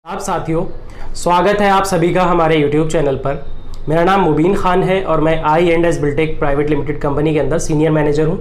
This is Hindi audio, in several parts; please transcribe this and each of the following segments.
आप साथियों, स्वागत है आप सभी का हमारे YouTube चैनल पर। मेरा नाम मुबीन खान है और मैं I&S Biltech private limited company के अंदर सीनियर मैनेजर हूं।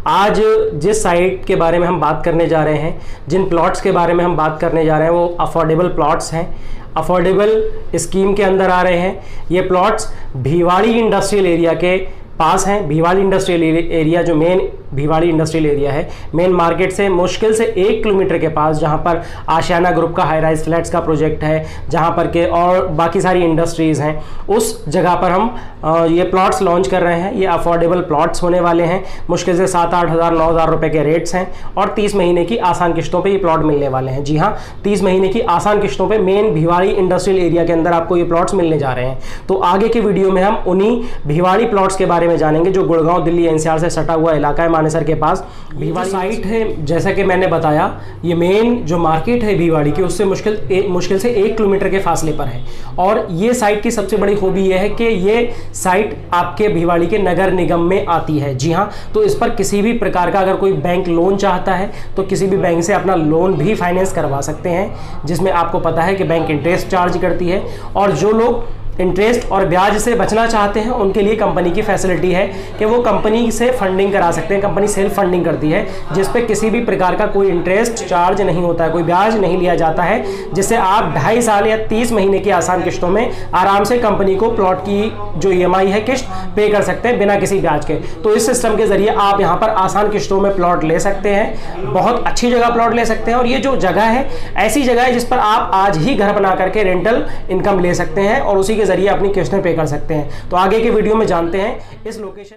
आज जिस साइट के बारे में हम बात करने जा रहे हैं, जिन प्लॉट्स के बारे में हम बात करने जा रहे हैं, वो अफोर्डेबल प्लॉट्स हैं, अफोर्डेबल स्कीम के अंदर आ रहे हैं। ये प्लॉट्स भिवाड़ी इंडस्ट्रियल एरिया के पास हैं। भिवाड़ी इंडस्ट्रियल एरिया जो मेन भिवाड़ी इंडस्ट्रियल एरिया है, मेन मार्केट से मुश्किल से 1 किलोमीटर के पास, जहां पर आशियाना ग्रुप का हाई राइज फ्लैट्स का प्रोजेक्ट है, जहां पर के और बाकी सारी इंडस्ट्रीज़ हैं, उस जगह पर हम ये प्लॉट्स लॉन्च कर रहे हैं। ये अफोर्डेबल प्लॉट्स होने वाले हैं। मुश्किल से 7-8 हज़ार 9 हज़ार रुपये के रेट्स हैं और 30 महीने की आसान किस्तों पर ये प्लॉट मिलने वाले हैं। जी हाँ, 30 महीने की आसान किस्तों पर मेन भिवाड़ी इंडस्ट्रियल एरिया के अंदर आपको ये प्लॉट्स मिलने जा रहे हैं। तो आगे के वीडियो में हम उन्हीं भिवाड़ी प्लॉट्स के बारे में जानेंगे जो गुड़गांव दिल्ली एनसीआर से सटा हुआ इलाका है, मानेसर के पास भिवाड़ी साइट है। जैसा कि मैंने बताया, ये मेन जो मार्केट है भिवाड़ी की, उससे मुश्किल से 1 किलोमीटर के फासले पर है। और ये साइट की सबसे बड़ी खूबी यह है कि ये साइट आपके भिवाड़ी के नगर निगम में आती है। जी हाँ, तो इस पर किसी भी प्रकार का अगर कोई बैंक लोन चाहता है तो किसी भी बैंक से अपना लोन भी फाइनेंस करवा सकते हैं, जिसमें आपको पता है कि बैंक इंटरेस्ट चार्ज करती है। और जो लोग इंटरेस्ट और ब्याज से बचना चाहते हैं, उनके लिए कंपनी की फैसिलिटी है कि वो कंपनी से फंडिंग करा सकते हैं। कंपनी सेल्फ फंडिंग करती है, जिस पे किसी भी प्रकार का कोई इंटरेस्ट चार्ज नहीं होता है, कोई ब्याज नहीं लिया जाता है, जिससे आप 2.5 साल या 30 महीने की आसान किस्तों में आराम से कंपनी को प्लॉट की जो EMI है किस्त पे कर सकते हैं बिना किसी ब्याज के। तो इस सिस्टम के जरिए आप यहाँ पर आसान किस्तों में प्लॉट ले सकते हैं, बहुत अच्छी जगह प्लॉट ले सकते हैं। और ये जो जगह है, ऐसी जगह है जिस पर आप आज ही घर बना करके रेंटल इनकम ले सकते हैं और उसी के जरिए अपनी किस्तें पे कर सकते हैं। तो आगे के वीडियो में जानते हैं इस लोकेशन।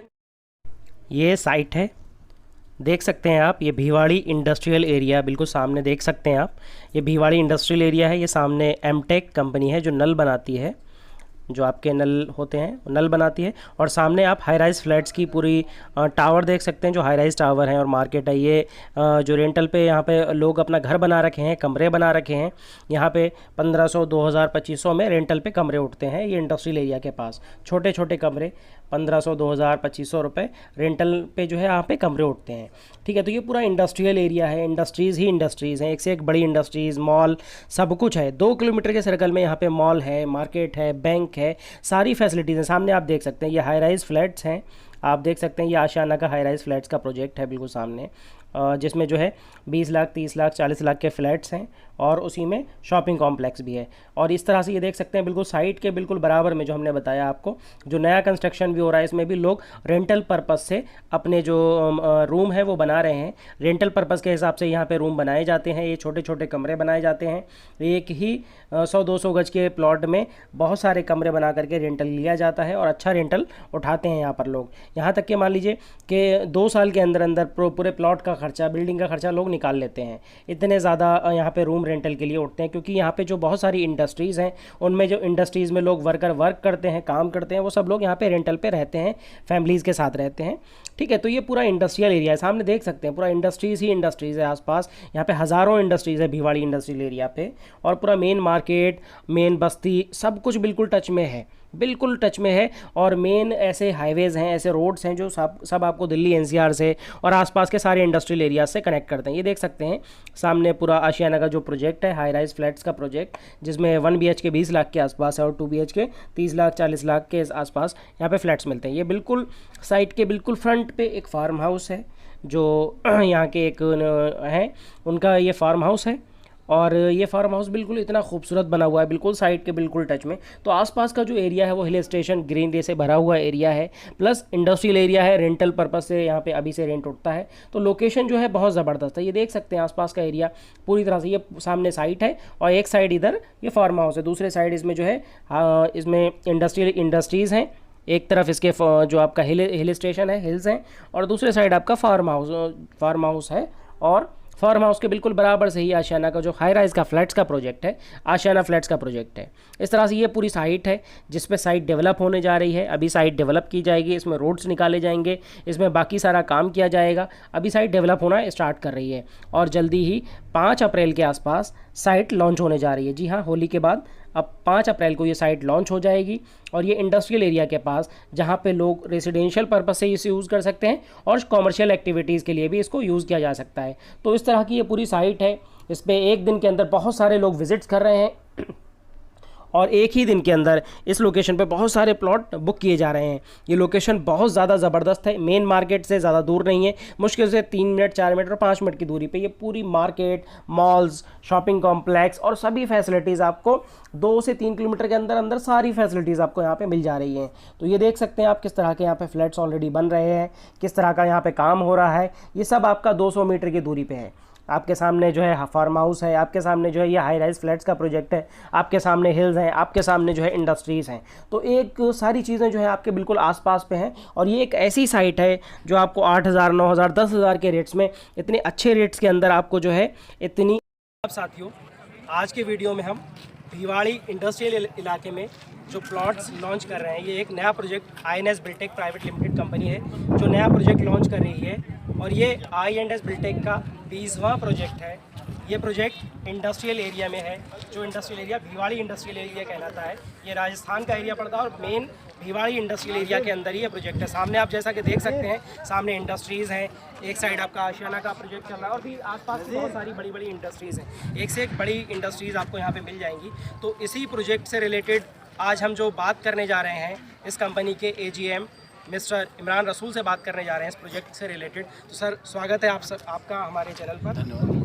ये साइट है, देख सकते हैं आप, ये भिवाड़ी इंडस्ट्रियल एरिया बिल्कुल सामने देख सकते हैं आप। ये भिवाड़ी इंडस्ट्रियल एरिया है। ये सामने एमटेक कंपनी है जो नल बनाती है, जो आपके नल होते हैं नल बनाती है। और सामने आप हाई राइज फ्लैट्स की पूरी टावर देख सकते हैं, जो हाई राइज टावर हैं और मार्केट है। ये जो रेंटल पे यहाँ पे लोग अपना घर बना रखे हैं, कमरे बना रखे हैं। यहाँ पे 1500, 2000, 2500 में रेंटल पे कमरे उठते हैं। ये इंडस्ट्रियल एरिया के पास छोटे छोटे कमरे 1500, 2000, 2500 रुपये रेंटल पे जो है यहाँ पे कमरे उठते हैं। ठीक है, तो ये पूरा इंडस्ट्रियल एरिया है। इंडस्ट्रीज़ ही इंडस्ट्रीज़ हैं, एक से एक बड़ी इंडस्ट्रीज़, मॉल, सब कुछ है। 2 किलोमीटर के सर्कल में यहाँ पे मॉल है, मार्केट है, बैंक है, सारी फैसिलिटीज़ हैं। सामने आप देख सकते हैं ये हाई राइज फ्लैट्स हैं। आप देख सकते हैं ये आशियाना का हाई राइज फ्लैट्स का प्रोजेक्ट है बिल्कुल सामने, जिसमें जो है 20 लाख, 30 लाख, 40 लाख के फ्लैट्स हैं और उसी में शॉपिंग कॉम्प्लेक्स भी है। और इस तरह से ये देख सकते हैं बिल्कुल साइट के बिल्कुल बराबर में, जो हमने बताया आपको, जो नया कंस्ट्रक्शन भी हो रहा है, इसमें भी लोग रेंटल पर्पस से अपने जो रूम है वो बना रहे हैं। रेंटल पर्पस के हिसाब से यहाँ पे रूम बनाए जाते हैं। ये छोटे छोटे कमरे बनाए जाते हैं। एक ही 100-200 गज के प्लॉट में बहुत सारे कमरे बना करके रेंटल लिया जाता है और अच्छा रेंटल उठाते हैं यहाँ पर लोग। यहाँ तक कि मान लीजिए कि 2 साल के अंदर अंदर पूरे प्लॉट का खर्चा, बिल्डिंग का खर्चा लोग निकाल लेते हैं। इतने ज़्यादा यहाँ पे रूम रेंटल के लिए उठते हैं, क्योंकि यहाँ पे जो बहुत सारी इंडस्ट्रीज़ हैं, उनमें जो इंडस्ट्रीज़ में लोग वर्क करते हैं, काम करते हैं, वो सब लोग यहाँ पे रेंटल पे रहते हैं, फैमिलीज़ के साथ रहते हैं। ठीक है, तो ये पूरा इंडस्ट्रियल एरिया है। सामने देख सकते हैं पूरा इंडस्ट्रीज़ ही इंडस्ट्रीज़ है आसपास। यहाँ पे हज़ारों इंडस्ट्रीज़ है भिवाड़ी इंडस्ट्रियल एरिया पे। और पूरा मेन मार्केट, मेन बस्ती, सब कुछ बिल्कुल टच में है, बिल्कुल टच में है। और मेन ऐसे हाईवेज़ हैं, ऐसे रोड्स हैं जो सब आपको दिल्ली एनसीआर से और आसपास के सारे इंडस्ट्रियल एरिया से कनेक्ट करते हैं। ये देख सकते हैं सामने पूरा आशियाना का जो प्रोजेक्ट है, हाई राइज फ्लैट्स का प्रोजेक्ट, जिसमें 1 BHK 20 लाख के आसपास है और 2 BHK 30 लाख, 40 लाख के आसपास यहाँ पे फ्लैट्स मिलते हैं। ये बिल्कुल साइट के बिल्कुल फ्रंट पे एक फार्म हाउस है, जो यहाँ के एक है, उनका ये फार्म हाउस है। और ये फार्म हाउस बिल्कुल इतना खूबसूरत बना हुआ है, बिल्कुल साइट के बिल्कुल टच में। तो आसपास का जो एरिया है वो हिल स्टेशन, ग्रीनरी से भरा हुआ एरिया है, प्लस इंडस्ट्रियल एरिया है। रेंटल पर्पस से यहाँ पे अभी से रेंट उठता है। तो लोकेशन जो है बहुत ज़बरदस्त है। ये देख सकते हैं आसपास का एरिया पूरी तरह से। ये सामने साइट है और एक साइड इधर ये फार्म हाउस है, दूसरे साइड इसमें जो है इसमें इंडस्ट्रीज़ हैं। एक तरफ इसके जो आपका हिल स्टेशन है, हिल्स हैं, और दूसरे साइड आपका फार्म हाउस है। और फार्म हाउस के बिल्कुल बराबर से ही आशियाना का जो हाई राइज का फ्लैट्स का प्रोजेक्ट है, आशियाना फ्लैट्स का प्रोजेक्ट है। इस तरह से ये पूरी साइट है जिस पे साइट डेवलप होने जा रही है। अभी साइट डेवलप की जाएगी, इसमें रोड्स निकाले जाएंगे, इसमें बाकी सारा काम किया जाएगा। अभी साइट डेवलप होना स्टार्ट कर रही है और जल्दी ही 5 अप्रैल के आसपास साइट लॉन्च होने जा रही है। जी हाँ, होली के बाद अब 5 अप्रैल को ये साइट लॉन्च हो जाएगी। और ये इंडस्ट्रियल एरिया के पास, जहाँ पे लोग रेजिडेंशियल पर्पस से इसे यूज़ कर सकते हैं और कॉमर्शियल एक्टिविटीज़ के लिए भी इसको यूज़ किया जा सकता है। तो इस तरह की ये पूरी साइट है। इस पर एक दिन के अंदर बहुत सारे लोग विजिट्स कर रहे हैं। और एक ही दिन के अंदर इस लोकेशन पे बहुत सारे प्लॉट बुक किए जा रहे हैं। ये लोकेशन बहुत ज़्यादा ज़बरदस्त है, मेन मार्केट से ज़्यादा दूर नहीं है, मुश्किल से 3 मिनट 4 मिनट और 5 मिनट की दूरी पे ये पूरी मार्केट, मॉल्स, शॉपिंग कॉम्प्लेक्स और सभी फैसिलिटीज़ आपको 2 से 3 किलोमीटर के अंदर अंदर सारी फैसिलिटीज़ आपको यहाँ पे मिल जा रही हैं। तो ये देख सकते हैं आप किस तरह के यहाँ पे फ्लैट्स ऑलरेडी बन रहे हैं, किस तरह का यहाँ पे काम हो रहा है। ये सब आपका 200 मीटर की दूरी पे है। आपके सामने जो है फार्म हाउस है, आपके सामने जो है ये हाई राइज फ्लैट्स का प्रोजेक्ट है, आपके सामने हिल्स हैं, आपके सामने जो है इंडस्ट्रीज़ हैं। तो एक सारी चीज़ें जो है आपके बिल्कुल आसपास पे हैं। और ये एक ऐसी साइट है जो आपको 8,000, 9,000, 10,000 के रेट्स में, इतने अच्छे रेट्स के अंदर आपको जो है इतनी। अब साथियों, आज के वीडियो में हम भिवाड़ी इंडस्ट्रियल इलाके में जो प्लॉट्स लॉन्च कर रहे हैं, ये एक नया project INS Biltech private limited company है जो नया प्रोजेक्ट लॉन्च कर रही है। और ये INS बिल्टेक का 20वां प्रोजेक्ट है। ये प्रोजेक्ट इंडस्ट्रियल एरिया में है, जो industrial area Bhiwadi industrial area कहलाता है। ये राजस्थान का एरिया पड़ता है और मेन भिवाड़ी इंडस्ट्रियल एरिया के अंदर ही ये प्रोजेक्ट है। सामने आप जैसा कि देख सकते हैं, सामने इंडस्ट्रीज़ हैं, एक साइड आपका आशियाना का प्रोजेक्ट चल रहा है और भी आसपास बहुत सारी बड़ी बड़ी इंडस्ट्रीज़ हैं। एक से एक बड़ी इंडस्ट्रीज़ आपको यहाँ पे मिल जाएंगी। तो इसी प्रोजेक्ट से रिलेटेड आज हम जो बात करने जा रहे हैं, इस कंपनी के AGM मिस्टर इमरान रसूल से बात करने जा रहे हैं इस प्रोजेक्ट से रिलेटेड। तो सर, स्वागत है आपका हमारे चैनल पर। धन्यवाद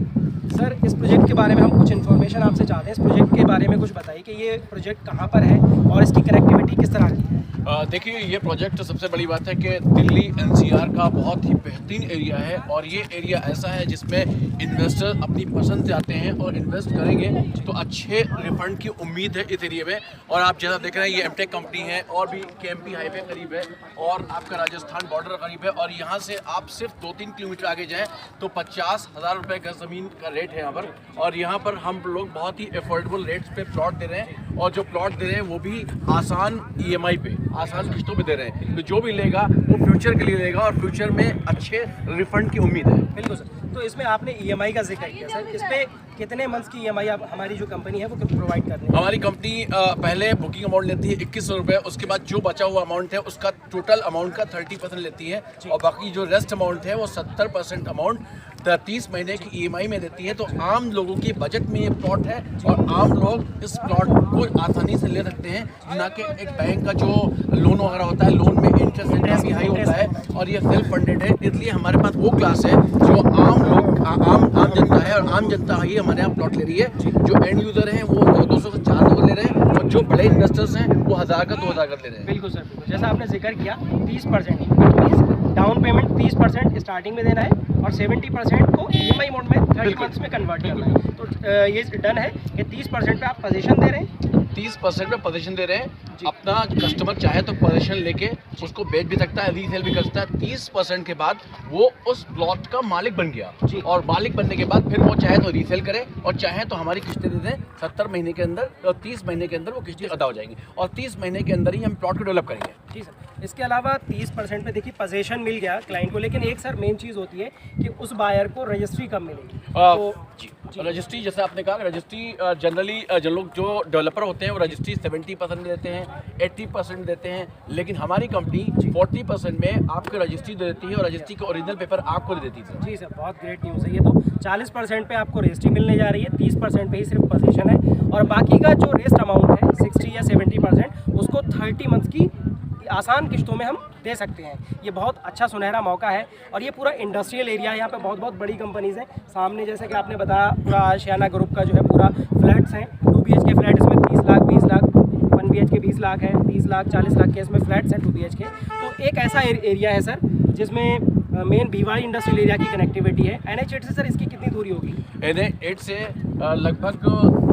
सर, इस प्रोजेक्ट के बारे में हम कुछ इन्फॉर्मेशन आपसे चाहते हैं। इस प्रोजेक्ट के बारे में कुछ बताइए कि ये प्रोजेक्ट कहाँ पर है और इसकी कनेक्टिविटी किस तरह की है। देखिए, ये प्रोजेक्ट सबसे बड़ी बात है कि दिल्ली NCR का बहुत ही बेहतरीन एरिया है और ये एरिया ऐसा है जिसमें इन्वेस्टर अपनी पसंद से आते हैं और इन्वेस्ट करेंगे तो अच्छे रिफंड की उम्मीद है इस एरिया में। और आप जैसा देख रहे हैं, ये एमटेक कंपनी है और भी KMP हाईवे करीब है और आपका राजस्थान बॉर्डर करीब है। और यहाँ से आप सिर्फ 2-3 किलोमीटर आगे जाएँ तो 50,000 रुपये गज ज़मीन का रेट है यहाँ पर। और यहाँ पर हम लोग बहुत ही अफोर्डेबल रेट्स पे प्लॉट दे रहे हैं और जो प्लॉट दे रहे हैं वो भी आसान EMI पे, आसान किस्तों पे दे रहे हैं। तो जो भी लेगा वो फ्यूचर के लिए लेगा और फ्यूचर में अच्छे रिफंड की उम्मीद है। बिल्कुल सर। तो इसमें आपने EMI का जिक्र किया सर, इस पे कितने मंथ्स की EMI आप हमारी जो कंपनी है वो प्रोवाइड कर रही है? हमारी कंपनी पहले बुकिंग अमाउंट लेती है 2100 रुपये, उसके बाद जो बचा हुआ अमाउंट है उसका टोटल अमाउंट का 30% लेती है और बाकी जो रेस्ट अमाउंट है वो 70% अमाउंट 30 महीने की EMI में देती है। तो आम लोगों के बजट में ये प्लॉट है और आम लोग इस प्लॉट को आसानी से ले सकते हैं, ना कि एक बैंक का जो लोन वगैरह होता है, लोन में इंटरेस्ट रेट काफ़ी हाई होता है और ये सेल्फ फंडेड है। इसलिए हमारे पास वो क्लास है जो आम लोग, आम जनता है और आम जनता ही हमारे यहाँ प्लॉट ले रही है। जो एंड यूज़र हैं वो 200 से 400 ले रहे हैं और जो बड़े इन्वेस्टर्स हैं वो 1000 का 2000 का ले रहे हैं। बिल्कुल सर, बिल्कुल। जैसा आपने जिक्र किया 30% डाउन पेमेंट 30% स्टार्टिंग में देना है और 70% को EMI मोड में 30 मंथ्स में कन्वर्ट करना है। तो ये डन है कि 30% पे आप पोजीशन दे रहे हैं, 30% में पोजीशन दे रहे हैं। अपना कस्टमर चाहे तो पोजीशन लेके उसको बेच भी सकता है, रीसेल भी कर सकता है। 30% के बाद वो उस प्लॉट का मालिक बन गया और मालिक बनने के बाद फिर वो चाहे तो रीसेल करे और चाहे तो हमारी किस्तें दे दें 70 महीने के अंदर और 30 महीने के अंदर वो किस्तें अदा हो जाएंगी और 30 महीने के अंदर ही हम प्लॉट को डेवलप करेंगे। जी सर। इसके अलावा 30% पे देखिए पोजीशन मिल गया क्लाइंट को, लेकिन एक सर मेन चीज़ होती है कि उस बायर को रजिस्ट्री कब मिलेगी। तो रजिस्ट्री जैसे आपने कहा, रजिस्ट्री जनरली जो डेवलपर होते हैं वो रजिस्ट्री 70% देते हैं, 80% देते हैं, लेकिन हमारी कंपनी 40% में आपको रजिस्ट्री दे देती है और रजिस्ट्री के ओरिजिनल पेपर आपको दे देती है। जी सर, बहुत ग्रेट न्यूज़ है ये। तो 40% पे आपको रजिस्ट्री मिलने जा रही है, 30% पे ही सिर्फ पोजीशन है और बाकी का जो रेस्ट अमाउंट है 60 या 70% उसको 30 मंथ की आसान किस्तों में हम दे सकते हैं। ये बहुत अच्छा सुनहरा मौका है और ये पूरा इंडस्ट्रियल एरिया है, यहाँ पे बहुत बहुत बड़ी कंपनीज़ हैं। सामने जैसे कि आपने बताया पूरा आशियाना ग्रुप का जो है पूरा फ्लैट्स हैं, 2 BHK फ्लैट, इसमें 30 लाख 20 लाख, 1 BHK 20 लाख है, 30 लाख 40 लाख के इसमें फ्लैट्स हैं 2 BHK। तो एक ऐसा एरिया है सर जिसमें मेन भिवाड़ी इंडस्ट्रियल एरिया की कनेक्टिविटी है। NH8 से सर इसकी कितनी दूरी होगी? NH8 से लगभग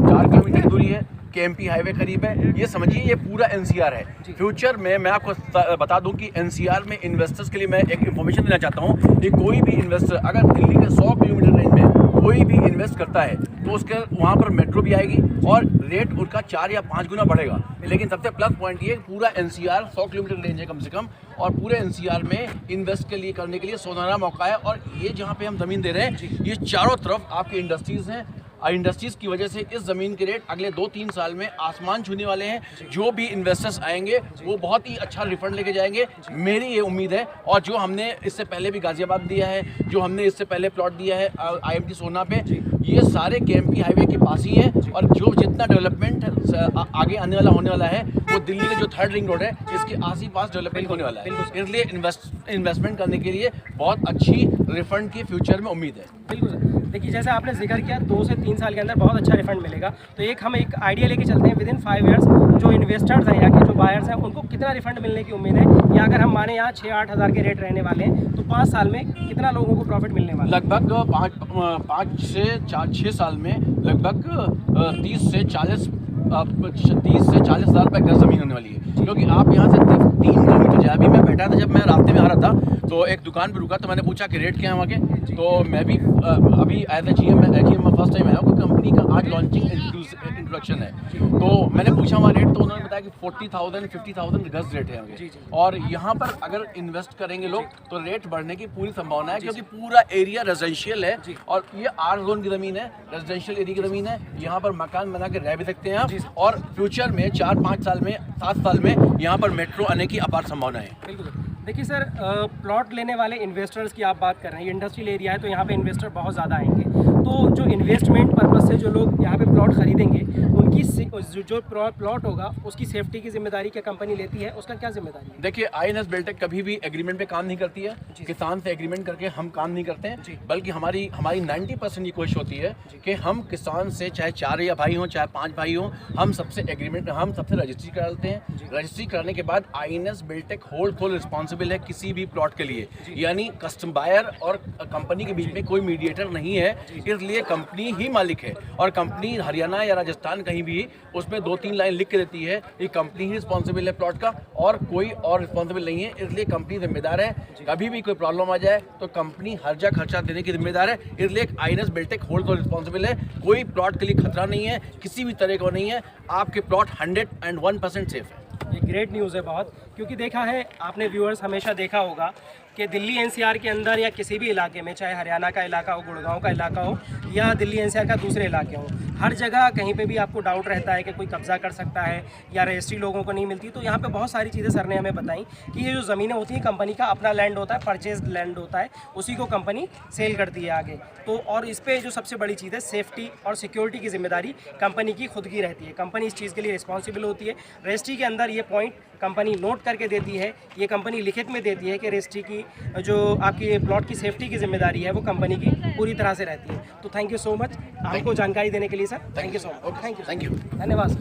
4 किलोमीटर की दूरी है। KMP हाईवे करीब है। ये समझिए ये पूरा NCR है। फ्यूचर में मैं आपको बता दूं कि NCR में इन्वेस्टर्स के लिए मैं एक इन्फॉर्मेशन देना चाहता हूं कि कोई भी इन्वेस्टर अगर दिल्ली के 100 किलोमीटर रेंज में कोई भी इन्वेस्ट करता है तो उसके वहाँ पर मेट्रो भी आएगी और रेट उसका 4 या 5 गुना बढ़ेगा। लेकिन सबसे प्लस पॉइंट ये पूरा NCR 100 किलोमीटर रेंज है कम से कम और पूरे NCR में इन्वेस्ट के लिए करने के लिए सुनहरा मौका है। और ये जहाँ पे हम ज़मीन दे रहे हैं ये चारों तरफ आपकी इंडस्ट्रीज़ हैं इंडस्ट्रीज़ की वजह से इस ज़मीन के रेट अगले 2-3 साल में आसमान छूने वाले हैं। जो भी इन्वेस्टर्स आएंगे वो बहुत ही अच्छा रिफंड लेके जाएंगे, मेरी ये उम्मीद है। और जो हमने इससे पहले भी गाज़ियाबाद दिया है, जो हमने इससे पहले प्लॉट दिया है IMT सोना पे, ये सारे KMP हाईवे के पास ही हैं। और जो जितना डेवलपमेंट आगे आने वाला होने वाला है वो दिल्ली का जो 3rd रिंग रोड है इसके आस-पास डेवलपमेंट होने वाला है। इसलिए इन्वेस्टमेंट करने के लिए बहुत अच्छी रिफंड की फ्यूचर में उम्मीद है। बिल्कुल सर। देखिए जैसे आपने जिक्र किया 2 से 3 साल के अंदर बहुत अच्छा रिफंड मिलेगा, तो हम एक आइडिया लेके चलते हैं विदिन 5 ईयर्स जो इन्वेस्टर्स हैं, यहाँ के जो बायर्स हैं, उनको कितना रिफंड मिलने की उम्मीद है, या अगर हम माने यहाँ 6-8 हज़ार के रेट रहने वाले हैं तो 5 साल में कितना लोगों को प्रॉफिट मिलने वाला है? लगभग 5 से 6 साल में लगभग 30 से 40 हज़ार रुपये गज ज़मीन होने वाली है। क्योंकि आप यहाँ से 3 किलोमीटर जाए, अभी मैं बैठा था, जब मैं रास्ते में आ रहा था तो एक दुकान पर रुका तो मैंने पूछा कि रेट क्या है वहाँ के। तो मैं भी अभी एज ए GM में फर्स्ट टाइम आया हूँ, कंपनी का आज लॉन्चिंग इंट्रोडक्शन है। तो मैंने पूछा वहाँ रेट, तो उन्होंने बताया कि 40,000 50,000 गज रेट है वहाँ के। और यहाँ पर अगर इन्वेस्ट करेंगे लोग तो रेट बढ़ने की पूरी संभावना है, क्योंकि पूरा एरिया रेजिडेंशियल है और ये R जोन की ज़मीन है, रेजिडेंशियल एरिया की ज़मीन है। यहाँ पर मकान बना के रह भी सकते हैं आप, और फ्यूचर में 4-5 साल में 7 साल में यहाँ पर मेट्रो आने की अपार संभावना है। बिल्कुल। देखिए सर, प्लॉट लेने वाले इन्वेस्टर्स की आप बात कर रहे हैं, ये इंडस्ट्रियल एरिया है तो यहाँ पे इन्वेस्टर बहुत ज़्यादा आएंगे। तो जो इन्वेस्टमेंट पर्पस से जो लोग यहाँ पे प्लॉट खरीदेंगे, उनकी जो प्लॉट होगा उसकी सेफ्टी की जिम्मेदारी क्या कंपनी लेती है, उसका क्या जिम्मेदारी है? देखिए, INS बिल्टेक कभी भी एग्रीमेंट पे काम नहीं करती है। किसान से एग्रीमेंट करके हम काम नहीं करते हैं, बल्कि हमारी 90% ये कोशिश होती है कि हम किसान से, चाहे 4 या भाई हों चाहे 5 भाई हों, हम सबसे एग्रीमेंट, हम सबसे रजिस्ट्री कराते हैं। रजिस्ट्री करने के बाद INS बिल्टेक होल रिस्पॉन्सिबल है किसी भी प्लॉट के लिए, यानी कस्टम बायर और कंपनी के बीच में कोई मीडिएटर नहीं है। इसलिए कंपनी ही मालिक है, और कंपनी हरियाणा या राजस्थान कहीं भी उसमें 2-3 लाइन लिख के देती है, ये कंपनी ही रिस्पॉन्सिबल है प्लॉट का, और कोई और रिस्पॉन्सिबल नहीं है। इसलिए कंपनी जिम्मेदार है, कभी भी कोई प्रॉब्लम आ जाए तो कंपनी हर जगह खर्चा देने की जिम्मेदार है। इसलिए INS बिल्टेक होल्ड रिस्पॉन्सिबल है, कोई प्लॉट के लिए खतरा नहीं है, किसी भी तरह का नहीं है। आपके प्लॉट 101% सेफ है। ये ग्रेट न्यूज़ है बहुत, क्योंकि देखा है आपने, व्यूअर्स हमेशा देखा होगा कि दिल्ली NCR के अंदर या किसी भी इलाके में, चाहे हरियाणा का इलाका हो, गुड़गांव का इलाका हो, या दिल्ली NCR का दूसरे इलाके हो, हर जगह कहीं पे भी आपको डाउट रहता है कि कोई कब्जा कर सकता है या रजिस्ट्री लोगों को नहीं मिलती। तो यहाँ पे बहुत सारी चीज़ें सर ने हमें बताई कि ये जो ज़मीनें होती हैं कंपनी का अपना लैंड होता है, परचेज लैंड होता है, उसी को कंपनी सेल करती है आगे। तो और इस पर जो सबसे बड़ी चीज़ है, सेफ्टी और सिक्योरिटी की जिम्मेदारी कंपनी की खुद की रहती है। कंपनी इस चीज़ के लिए रिस्पॉन्सिबल होती है। रजिस्ट्री के अंदर ये पॉइंट कंपनी नोट करके देती है, ये कंपनी लिखित में देती है कि रजिस्ट्री की जो आपकी प्लॉट की सेफ्टी की जिम्मेदारी है वो कंपनी की पूरी तरह से रहती है। तो थैंक यू सो मच हमको जानकारी देने के लिए sir. Thank you so much. Thank you. धन्यवाद सर।